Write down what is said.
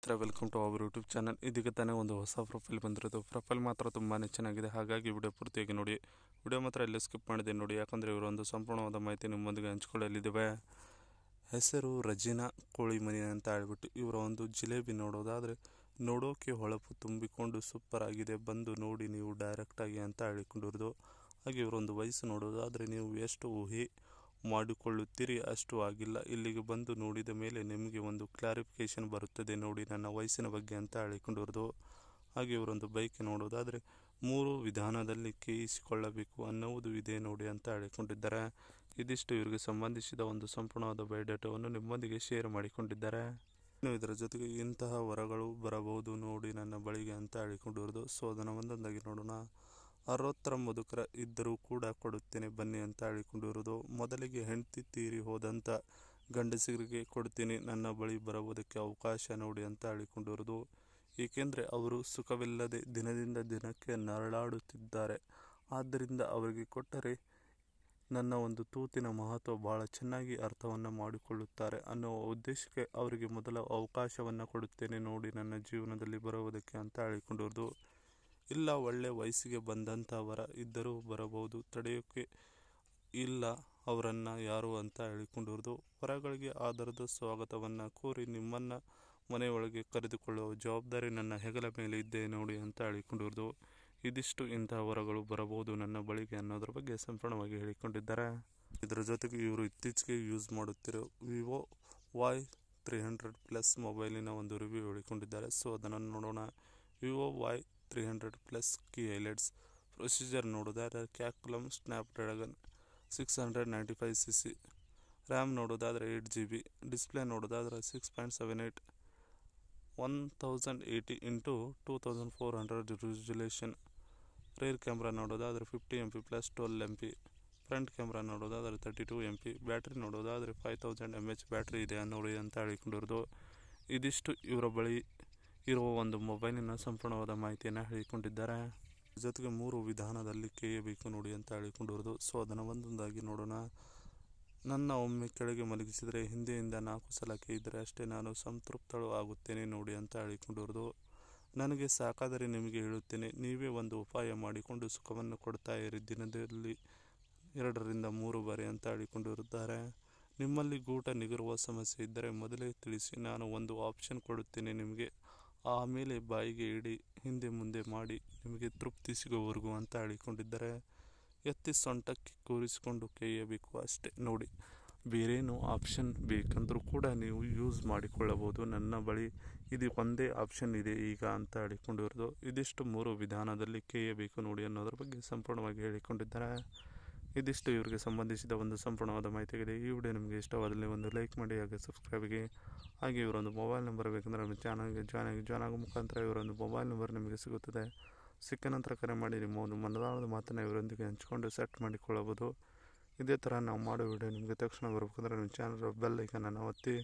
Welcome to our YouTube channel. ಇದಕ್ಕೆ ತಾನೇ ಒಂದು ಹೊಸ ಪ್ರೊಫೈಲ್ ಬಂದಿರೋದು. ಪ್ರೊಫೈಲ್ ಮಾತ್ರ ತುಂಬಾ ಚೆನ್ನಾಗಿದೆ, ಹಾಗಾಗಿ ವಿಡಿಯೋ ಪೂರ್ತಿಯಾಗಿ ನೋಡಿ. ವಿಡಿಯೋ ಮಾತ್ರ ಎಲ್ಲಿ ಸ್ಕಿಪ್ ಮಾಡಿದೆ ನೋಡಿ, ಯಾಕಂದರೆ ಇವರೊಂದು ಸಂಪೂರ್ಣವಾದ ಮಾಹಿತಿ ನಿಮ್ಮೊಂದಿಗೆ ಹಂಚಿಕೊಳ್ಳಲಿದ್ದೇವೆ. ಹೆಸರು ರಜಿನಾ ಕೋಳಿಮನಿ ಅಂತ ಹೇಳ್ಬಿಟ್ಟು ಇವರ ಒಂದು ಜಿಲೇಬಿ ನೋಡೋದಾದರೆ ನೋಡೋಕೆ ಹೊಳಪು ತುಂಬಿಕೊಂಡು ಸೂಪರ್ ಆಗಿದೆ, ಬಂದು ನೋಡಿ ನೀವು ಡೈರೆಕ್ಟಾಗಿ ಅಂತ ಹೇಳಿಕೊಂಡಿರೋದು. ಹಾಗೆ ಇವರೊಂದು ವಯಸ್ಸು ನೋಡೋದಾದರೆ ನೀವು ಎಷ್ಟು ಊಹೆ ಮಾಡಿಕೊಳ್ಳುತ್ತೀರಿ ಅಷ್ಟು ಆಗಿಲ್ಲ, ಇಲ್ಲಿಗೆ ಬಂದು ನೋಡಿದ ಮೇಲೆ ನಿಮಗೆ ಒಂದು ಕ್ಲಾರಿಫಿಕೇಷನ್ ಬರುತ್ತದೆ ನೋಡಿ ನನ್ನ ವಯಸ್ಸಿನ ಬಗ್ಗೆ ಅಂತ ಹೇಳಿಕೊಂಡಿರೋದು. ಹಾಗೆ ಇವರೊಂದು ಬೈಕ್ ನೋಡೋದಾದರೆ 3 ವಿಧಾನದಲ್ಲಿ ಕೇಯಿಸಿಕೊಳ್ಳಬೇಕು ಅನ್ನುವುದು ಇದೆ ನೋಡಿ ಅಂತ ಹೇಳಿಕೊಂಡಿದ್ದಾರೆ. ಇದಿಷ್ಟು ಇವರಿಗೆ ಸಂಬಂಧಿಸಿದ ಒಂದು ಸಂಪೂರ್ಣವಾದ ಬಯೋಡೇಟಾವನ್ನು ನಿಮ್ಮೊಂದಿಗೆ ಶೇರ್ ಮಾಡಿಕೊಂಡಿದ್ದಾರೆ. ಇನ್ನು ಇದರ ಜೊತೆಗೆ ಇಂತಹ ವರಗಳು ಬರಬಹುದು ನೋಡಿ ನನ್ನ ಬಳಿಗೆ ಅಂತ ಹೇಳಿಕೊಂಡಿರೋದು. ಸೊ ಅದನ್ನು ಒಂದೊಂದಾಗಿ ನೋಡೋಣ. 60 ಮುದುಕರ ಇದ್ದರೂ ಕೂಡ ಕೊಡುತ್ತೇನೆ ಬನ್ನಿ ಅಂತ ಹೇಳಿಕೊಂಡಿರೋದು. ಮೊದಲಿಗೆ ಹೆಂಡತಿ ತೀರಿ ಹೋದಂಥ ಗಂಡಸರಿಗೆ ಕೊಡ್ತೀನಿ, ನನ್ನ ಬಳಿ ಬರುವುದಕ್ಕೆ ಅವಕಾಶ ನೋಡಿ ಅಂತ ಹೇಳಿಕೊಂಡಿರೋದು. ಏಕೆಂದರೆ ಅವರು ಸುಖವಿಲ್ಲದೆ ದಿನದಿಂದ ದಿನಕ್ಕೆ ನರಳಾಡುತ್ತಿದ್ದಾರೆ, ಆದ್ದರಿಂದ ಅವರಿಗೆ ಕೊಟ್ಟರೆ ನನ್ನ ಒಂದು ತೂತಿನ ಮಹತ್ವ ಭಾಳ ಚೆನ್ನಾಗಿ ಅರ್ಥವನ್ನು ಮಾಡಿಕೊಳ್ಳುತ್ತಾರೆ ಅನ್ನೋ ಉದ್ದೇಶಕ್ಕೆ ಅವರಿಗೆ ಮೊದಲ ಅವಕಾಶವನ್ನು ಕೊಡುತ್ತೇನೆ ನೋಡಿ ನನ್ನ ಜೀವನದಲ್ಲಿ ಬರುವುದಕ್ಕೆ ಅಂತ ಹೇಳಿಕೊಂಡಿರೋದು. ಇಲ್ಲ ಒಳ್ಳೆ ವಯಸ್ಸಿಗೆ ಬಂದಂಥವರ ಇದ್ದರೂ ಬರಬಹುದು, ತಡೆಯೋಕ್ಕೆ ಇಲ್ಲ ಅವರನ್ನು ಯಾರು ಅಂತ ಹೇಳಿಕೊಂಡಿರೋದು. ಹೊರಗಳಿಗೆ ಆಧಾರದ ಸ್ವಾಗತವನ್ನು ಕೋರಿ ನಿಮ್ಮನ್ನು ಮನೆಯೊಳಗೆ ಕರೆದುಕೊಳ್ಳುವ ಜವಾಬ್ದಾರಿ ನನ್ನ ಹೆಗಲ ಮೇಲೆ ಇದ್ದೆ ನೋಡಿ ಅಂತ ಹೇಳಿಕೊಂಡಿರೋದು. ಇದಿಷ್ಟು ಇಂತಹ ವರಗಳು ಬರಬಹುದು ನನ್ನ ಬಳಿಗೆ ಅನ್ನೋದ್ರ ಬಗ್ಗೆ ಸಂಪೂರ್ಣವಾಗಿ ಹೇಳಿಕೊಂಡಿದ್ದಾರೆ. ಇದರ ಜೊತೆಗೆ ಇವರು ಇತ್ತೀಚೆಗೆ ಯೂಸ್ ಮಾಡುತ್ತಿರೋ ವಿವೋ Y300 ಮೊಬೈಲಿನ ಒಂದು ರಿವ್ಯೂ ಹೇಳಿಕೊಂಡಿದ್ದಾರೆ. ಸೊ ಅದನ್ನು ನೋಡೋಣ. Vivo Y300 key highlights. Procedure ನೋಡೋದಾದರೆ ಕ್ಯಾಲ್ಕುಲಮ್ ಸ್ನ್ಯಾಪ್ಡ್ರ್ಯಾಗನ್ 695cc. ರ್ಯಾಮ್ ನೋಡೋದಾದರೆ 8GB. ಡಿಸ್ಪ್ಲೇ ನೋಡೋದಾದರೆ 6.78 1080x2400 ರೆಸಲ್ಯೂಷನ್. ರೇರ್ ಕ್ಯಾಮ್ರಾ ನೋಡೋದಾದರೆ 50MP + 12MP. ಫ್ರಂಟ್ ಕ್ಯಾಮ್ರಾ ನೋಡೋದಾದರೆ 32MP. ಬ್ಯಾಟ್ರಿ ನೋಡೋದಾದರೆ 5000 mAh ಬ್ಯಾಟ್ರಿ ಇದೆ ನೋಡಿ ಅಂತ ಹೇಳಿಕೊಂಡಿರೋದು. ಇದಿಷ್ಟು ಇವರ ಬಳಿ ಇರುವ ಒಂದು ಮೊಬೈಲಿನ ಸಂಪೂರ್ಣವಾದ ಮಾಹಿತಿಯನ್ನು ಹೇಳಿಕೊಂಡಿದ್ದಾರೆ. ಜೊತೆಗೆ 3 ವಿಧಾನದಲ್ಲಿ ಕೇಯಬೇಕು ನೋಡಿ ಅಂತ ಹೇಳಿಕೊಂಡಿರೋದು. ಸೊ ಅದನ್ನು ಒಂದೊಂದಾಗಿ ನೋಡೋಣ. ನನ್ನ ಒಮ್ಮೆ ಕೆಳಗೆ ಮಲಗಿಸಿದರೆ ಹಿಂದೆಯಿಂದ 4 ಸಲ ಕೇಯಿದರೆ ಅಷ್ಟೇ ನಾನು ಸಂತೃಪ್ತಳು ಆಗುತ್ತೇನೆ ನೋಡಿ ಅಂತ ಹೇಳಿಕೊಂಡಿರೋದು. ನನಗೆ ಸಾಕಾದರೆ ನಿಮಗೆ ಹೇಳುತ್ತೇನೆ, ನೀವೇ ಒಂದು ಉಪಾಯ ಮಾಡಿಕೊಂಡು ಸುಖವನ್ನು ಕೊಡ್ತಾ ಇರಿ, ದಿನದಲ್ಲಿ 2 ರಿಂದ 3 ಬಾರಿ ಅಂತ ಹೇಳಿಕೊಂಡಿರುತ್ತಾರೆ. ನಿಮ್ಮಲ್ಲಿ ಗೂಟ ನಿಗರುವ ಸಮಸ್ಯೆ ಇದ್ದರೆ ಮೊದಲೇ ತಿಳಿಸಿ, ನಾನು ಒಂದು ಆಪ್ಷನ್ ಕೊಡುತ್ತೇನೆ ನಿಮಗೆ, ಆಮೇಲೆ ಬಾಯಿಗೆ ಇಡಿ, ಹಿಂದೆ ಮುಂದೆ ಮಾಡಿ ನಿಮಗೆ ತೃಪ್ತಿ ಸಿಗೋವರೆಗೂ ಅಂತ ಹೇಳಿಕೊಂಡಿದ್ದಾರೆ. ಎತ್ತಿ ಸೊಂಟಕ್ಕೆ ಕೂರಿಸಿಕೊಂಡು ಕೇಯಬೇಕು ಅಷ್ಟೇ ನೋಡಿ, ಬೇರೇನು ಆಪ್ಷನ್ ಬೇಕಂದ್ರೂ ಕೂಡ ನೀವು ಯೂಸ್ ಮಾಡಿಕೊಳ್ಳಬಹುದು, ನನ್ನ ಬಳಿ ಇದು ಒಂದೇ ಆಪ್ಷನ್ ಇದೆ ಈಗ ಅಂತ ಹೇಳಿಕೊಂಡಿರೋದು. ಇದಿಷ್ಟು 3 ವಿಧಾನದಲ್ಲಿ ಕೇಯಬೇಕು ನೋಡಿ ಅನ್ನೋದ್ರ ಬಗ್ಗೆ ಸಂಪೂರ್ಣವಾಗಿ ಹೇಳಿಕೊಂಡಿದ್ದಾರೆ. ಇದಿಷ್ಟು ಇವರಿಗೆ ಸಂಬಂಧಿಸಿದ ಒಂದು ಸಂಪೂರ್ಣವಾದ ಮಾಹಿತಿಯಾಗಿದೆ. ಈ ವಿಡಿಯೋ ನಿಮಗೆ ಇಷ್ಟವಾದಲ್ಲಿ ಒಂದು ಲೈಕ್ ಮಾಡಿ, ಹಾಗೆ ಸಬ್ಸ್ಕ್ರೈಬ್ಗೆ. ಹಾಗೆ ಇವರೊಂದು ಮೊಬೈಲ್ ನಂಬರ್ ಬೇಕಂದರೆ ನಮ್ಮ ಚಾನಲ್ಗೆ ಜಾಯ್ನ್ ಆಗೋ ಮುಖಾಂತರ ಇವರೊಂದು ಮೊಬೈಲ್ ನಂಬರ್ ನಿಮಗೆ ಸಿಗುತ್ತದೆ. ಸಿಕ್ಕ ನಂತರ ಕರೆ ಮಾಡಿ ನಿಮ್ಮ ಒಂದು ಮನದಾಳದ ಮಾತನ್ನು ಇವರೊಂದಿಗೆ ಹಂಚಿಕೊಂಡು ಸೆಟ್ ಮಾಡಿಕೊಳ್ಳಬಹುದು. ಇದೇ ಥರ ನಾವು ಮಾಡೋ ವಿಡಿಯೋ ನಿಮಗೆ ತಕ್ಷಣ ಬರಬೇಕಂದ್ರೆ ನಿಮ್ಮ ಚಾನಲ್ ಬೆಲ್ ಐಕನನ್ನು ಒತ್ತಿ.